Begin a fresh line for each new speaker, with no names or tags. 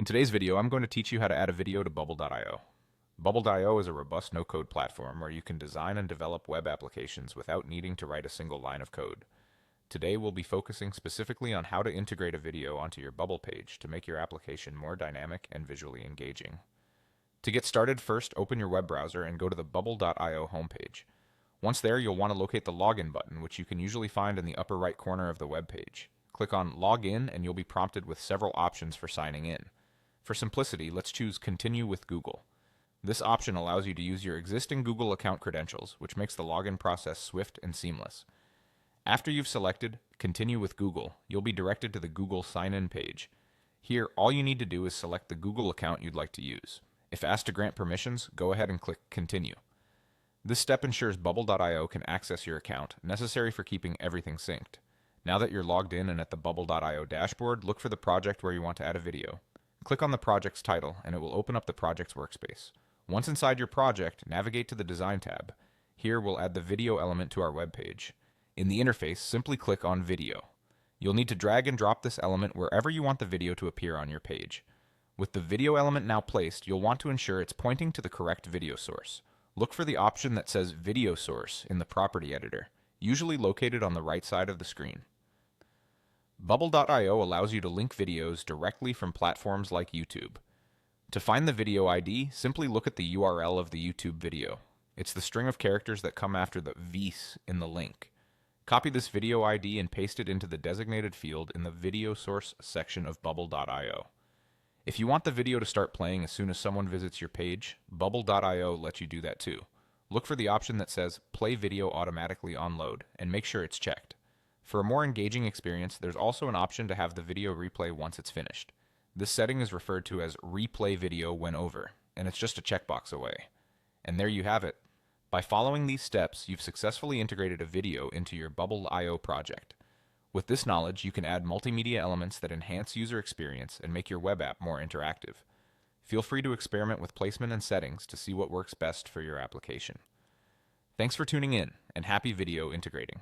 In today's video, I'm going to teach you how to add a video to Bubble.io. Bubble.io is a robust no-code platform where you can design and develop web applications without needing to write a single line of code. Today, we'll be focusing specifically on how to integrate a video onto your Bubble page to make your application more dynamic and visually engaging. To get started, first open your web browser and go to the Bubble.io homepage. Once there, you'll want to locate the Login button, which you can usually find in the upper right corner of the web page. Click on Login and you'll be prompted with several options for signing in. For simplicity, let's choose Continue with Google. This option allows you to use your existing Google account credentials, which makes the login process swift and seamless. After you've selected Continue with Google, you'll be directed to the Google sign-in page. Here, all you need to do is select the Google account you'd like to use. If asked to grant permissions, go ahead and click Continue. This step ensures Bubble.io can access your account, necessary for keeping everything synced. Now that you're logged in and at the Bubble.io dashboard, look for the project where you want to add a video. Click on the project's title and it will open up the project's workspace. Once inside your project, navigate to the Design tab. Here we'll add the video element to our web page. In the interface, simply click on Video. You'll need to drag and drop this element wherever you want the video to appear on your page. With the video element now placed, you'll want to ensure it's pointing to the correct video source. Look for the option that says Video Source in the property editor, usually located on the right side of the screen. Bubble.io allows you to link videos directly from platforms like YouTube. To find the video ID, simply look at the URL of the YouTube video. It's the string of characters that come after the vis in the link. Copy this video ID and paste it into the designated field in the Video Source section of Bubble.io. If you want the video to start playing as soon as someone visits your page, Bubble.io lets you do that too. Look for the option that says Play Video Automatically on Load and make sure it's checked. For a more engaging experience, there's also an option to have the video replay once it's finished. This setting is referred to as Replay Video When Over, and it's just a checkbox away. And there you have it. By following these steps, you've successfully integrated a video into your Bubble.io project. With this knowledge, you can add multimedia elements that enhance user experience and make your web app more interactive. Feel free to experiment with placement and settings to see what works best for your application. Thanks for tuning in, and happy video integrating.